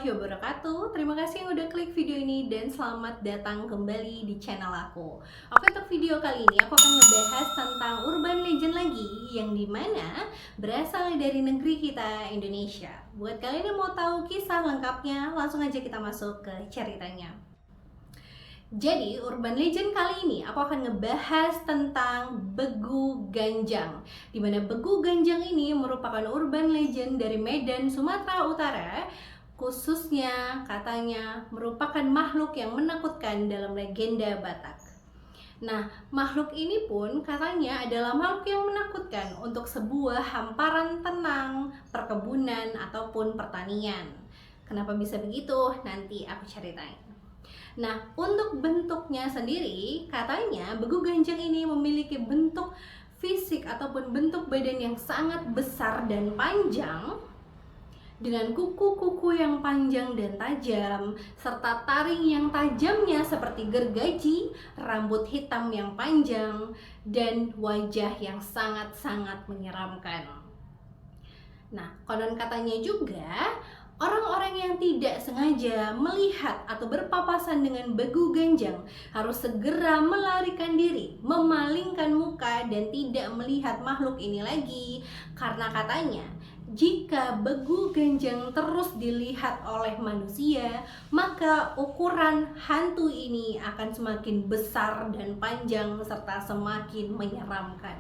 warahmatullahi wabarakatuh. Terima kasih yang udah klik video ini dan selamat datang kembali di channel aku. Oke, untuk video kali ini aku akan ngebahas tentang urban legend lagi yang dimana berasal dari negeri kita, Indonesia. Buat kalian yang mau tahu kisah lengkapnya, langsung aja kita masuk ke ceritanya. Jadi, urban legend kali ini aku akan ngebahas tentang Begu Ganjang. Dimana Begu Ganjang ini merupakan urban legend dari Medan, Sumatera Utara. Khususnya katanya merupakan makhluk yang menakutkan dalam legenda Batak. Nah, makhluk ini pun katanya adalah makhluk yang menakutkan untuk sebuah hamparan tenang, perkebunan, ataupun pertanian. Kenapa bisa begitu? Nanti aku ceritain. Nah, untuk bentuknya sendiri, katanya Begu Ganjang ini memiliki bentuk fisik ataupun bentuk badan yang sangat besar dan panjang, dengan kuku-kuku yang panjang dan tajam, serta taring yang tajamnya seperti gergaji, rambut hitam yang panjang, dan wajah yang sangat-sangat menyeramkan. Nah, konon katanya juga, orang-orang yang tidak sengaja melihat atau berpapasan dengan Begu Ganjang harus segera melarikan diri, memalingkan muka dan tidak melihat makhluk ini lagi. Karena katanya, jika Begu Ganjang terus dilihat oleh manusia, maka ukuran hantu ini akan semakin besar dan panjang serta semakin menyeramkan.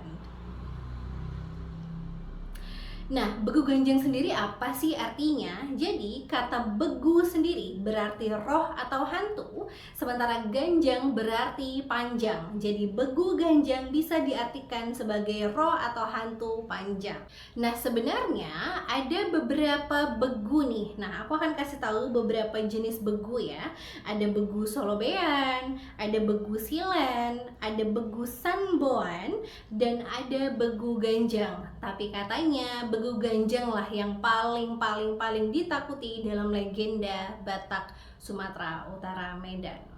Nah, Begu Ganjang sendiri apa sih artinya? Jadi, kata Begu sendiri berarti roh atau hantu, sementara Ganjang berarti panjang. Jadi, Begu Ganjang bisa diartikan sebagai roh atau hantu panjang. Nah, sebenarnya ada beberapa begu nih. Nah, aku akan kasih tahu beberapa jenis begu ya. Ada Begu Solobean, ada Begu Silen, ada Begu Sanboan, dan ada Begu Ganjang. Tapi katanya Begu Ganjang lah yang paling ditakuti dalam legenda Batak, Sumatera Utara, Medan.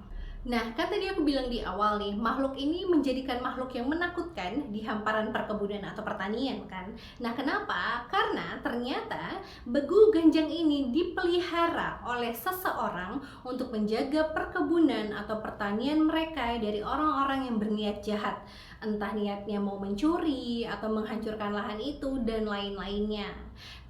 Nah, kan tadi aku bilang di awal nih, makhluk ini menjadikan makhluk yang menakutkan di hamparan perkebunan atau pertanian kan. Nah, kenapa? Karena ternyata Begu Ganjang ini dipelihara oleh seseorang untuk menjaga perkebunan atau pertanian mereka dari orang-orang yang berniat jahat. Entah niatnya mau mencuri atau menghancurkan lahan itu dan lain-lainnya.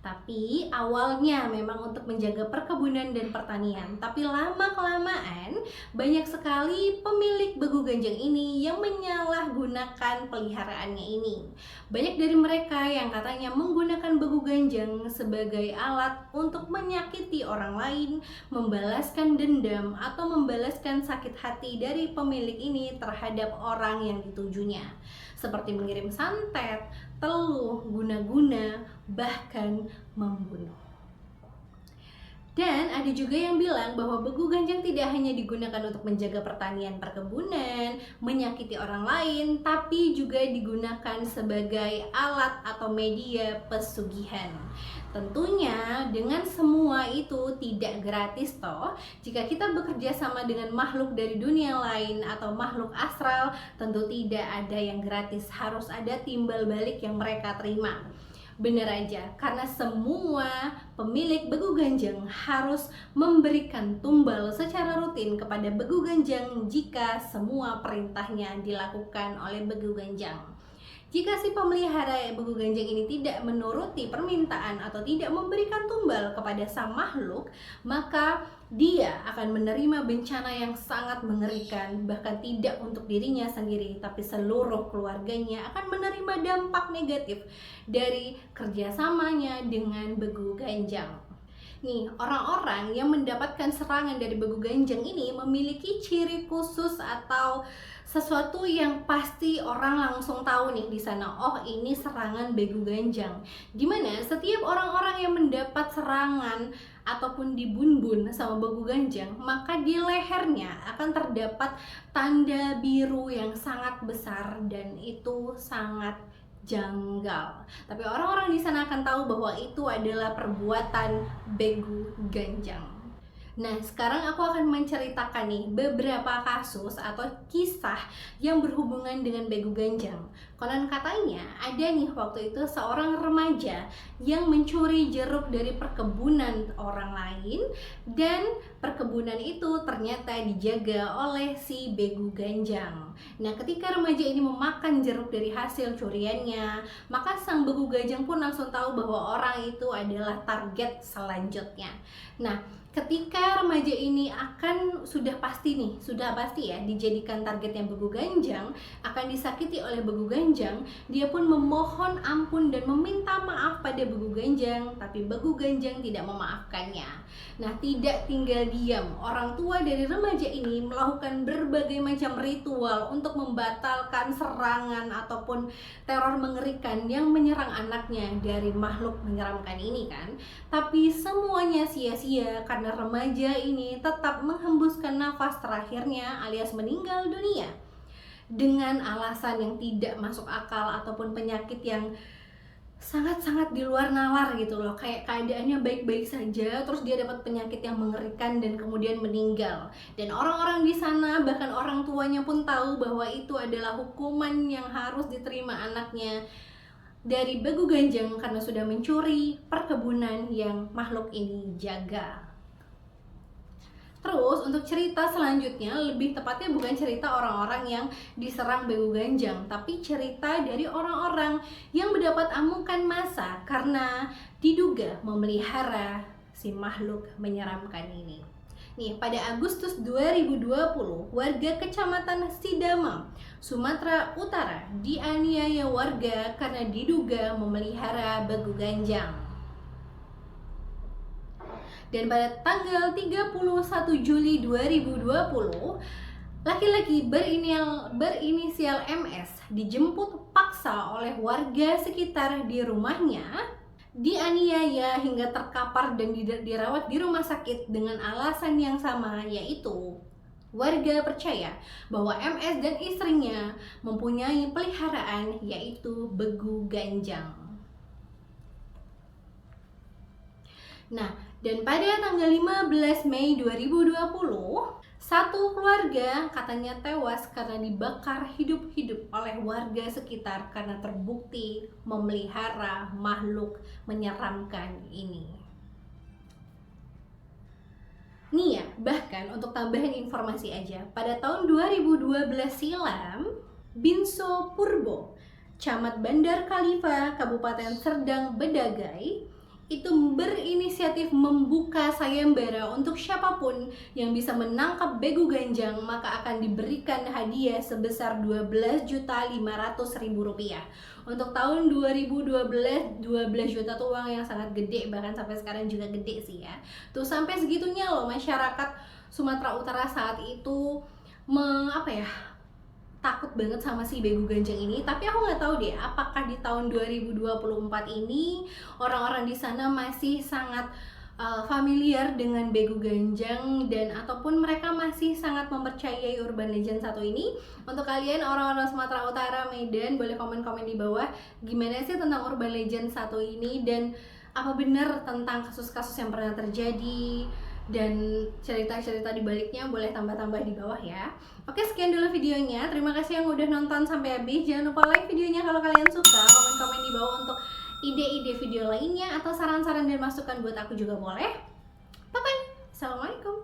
Tapi awalnya memang untuk menjaga perkebunan dan pertanian. Tapi lama-kelamaan banyak sekali pemilik Begu Ganjang ini yang menyalahgunakan peliharaannya ini. Banyak dari mereka yang katanya menggunakan Begu Ganjang sebagai alat untuk menyakiti orang lain, membalaskan dendam, atau membalaskan sakit hati dari pemilik ini terhadap orang yang ditujunya. Seperti mengirim santet, teluh, guna-guna, bahkan membunuh. Dan ada juga yang bilang bahwa Begu Ganjang tidak hanya digunakan untuk menjaga pertanian perkebunan, menyakiti orang lain, tapi juga digunakan sebagai alat atau media pesugihan. Tentunya dengan semua itu tidak gratis toh. Jika kita bekerja sama dengan makhluk dari dunia lain atau makhluk astral, tentu tidak ada yang gratis, harus ada timbal balik yang mereka terima. Benar aja, karena semua pemilik Begu Ganjang harus memberikan tumbal secara rutin kepada Begu Ganjang jika semua perintahnya dilakukan oleh Begu Ganjang. Jika si pemelihara Begu Ganjang ini tidak menuruti permintaan atau tidak memberikan tumbal kepada sang makhluk, maka dia akan menerima bencana yang sangat mengerikan. Bahkan tidak untuk dirinya sendiri, tapi seluruh keluarganya akan menerima dampak negatif dari kerjasamanya dengan Begu Ganjang. Nih, orang-orang yang mendapatkan serangan dari Begu Ganjang ini memiliki ciri khusus atau sesuatu yang pasti orang langsung tahu nih di sana. Oh, ini serangan Begu Ganjang. Dimana setiap orang-orang yang mendapat serangan ataupun dibunbun sama Begu Ganjang, maka di lehernya akan terdapat tanda biru yang sangat besar dan itu sangat janggal. Tapi orang-orang di sana akan tahu bahwa itu adalah perbuatan Begu Ganjang. Nah, sekarang aku akan menceritakan nih beberapa kasus atau kisah yang berhubungan dengan begu ganjang. Konon katanya ada nih waktu itu seorang remaja yang mencuri jeruk dari perkebunan orang lain, dan perkebunan itu ternyata dijaga oleh si begu ganjang. Nah, ketika remaja ini memakan jeruk dari hasil curiannya, maka sang begu ganjang pun langsung tahu bahwa orang itu adalah target selanjutnya. Nah, ketika remaja ini sudah pasti ya dijadikan targetnya begu ganjang, akan disakiti oleh begu ganjang, dia pun memohon ampun dan meminta maaf pada begu ganjang, tapi begu ganjang tidak memaafkannya. Nah, tidak tinggal diam, orang tua dari remaja ini melakukan berbagai macam ritual untuk membatalkan serangan ataupun teror mengerikan yang menyerang anaknya dari makhluk menyeramkan ini kan. Tapi semuanya sia-sia karena remaja ini tetap menghembuskan nafas terakhirnya alias meninggal dunia dengan alasan yang tidak masuk akal ataupun penyakit yang sangat-sangat di luar nalar gitu loh. Kayak keadaannya baik-baik saja, terus dia dapat penyakit yang mengerikan dan kemudian meninggal. Dan orang-orang di sana, bahkan orang tuanya pun tahu bahwa itu adalah hukuman yang harus diterima anaknya dari begu ganjang karena sudah mencuri perkebunan yang makhluk ini jaga. Terus untuk cerita selanjutnya, lebih tepatnya bukan cerita orang-orang yang diserang begu ganjang, tapi cerita dari orang-orang yang mendapat amukan massa karena diduga memelihara si makhluk menyeramkan ini. Nih, pada Agustus 2020, warga Kecamatan Sidamang, Sumatera Utara dianiaya warga karena diduga memelihara begu ganjang. Dan pada tanggal 31 Juli 2020, laki-laki berinisial MS dijemput paksa oleh warga sekitar di rumahnya, dianiaya hingga terkapar dan dirawat di rumah sakit dengan alasan yang sama, yaitu warga percaya bahwa MS dan istrinya mempunyai peliharaan yaitu begu ganjang. Nah, dan pada tanggal 15 Mei 2020, satu keluarga katanya tewas karena dibakar hidup-hidup oleh warga sekitar karena terbukti memelihara makhluk menyeramkan ini. Nih ya, bahkan untuk tambahan informasi aja, pada tahun 2012 silam, Binso Purbo, Camat Bandar Khalifa, Kabupaten Serdang Bedagai, itu berinisiatif membuka sayembara untuk siapapun yang bisa menangkap begu ganjang maka akan diberikan hadiah sebesar Rp12.500.000. Untuk tahun 2012, 12 juta tuh uang yang sangat gede, bahkan sampai sekarang juga gede sih ya. Tuh sampai segitunya loh masyarakat Sumatera Utara saat itu takut banget sama si begu ganjang ini. Tapi aku nggak tahu deh apakah di tahun 2024 ini orang-orang di sana masih sangat familiar dengan begu ganjang dan ataupun mereka masih sangat mempercayai urban legend satu ini. Untuk kalian orang-orang Sumatera Utara, Medan, boleh komen-komen di bawah gimana sih tentang urban legend satu ini, dan apa benar tentang kasus-kasus yang pernah terjadi, dan cerita-cerita di baliknya boleh tambah-tambah di bawah ya. Oke, sekian dulu videonya. Terima kasih yang udah nonton sampai habis. Jangan lupa like videonya kalau kalian suka. Komen-komen di bawah untuk ide-ide video lainnya atau saran-saran dan masukan buat aku juga boleh. Bye-bye. Assalamualaikum.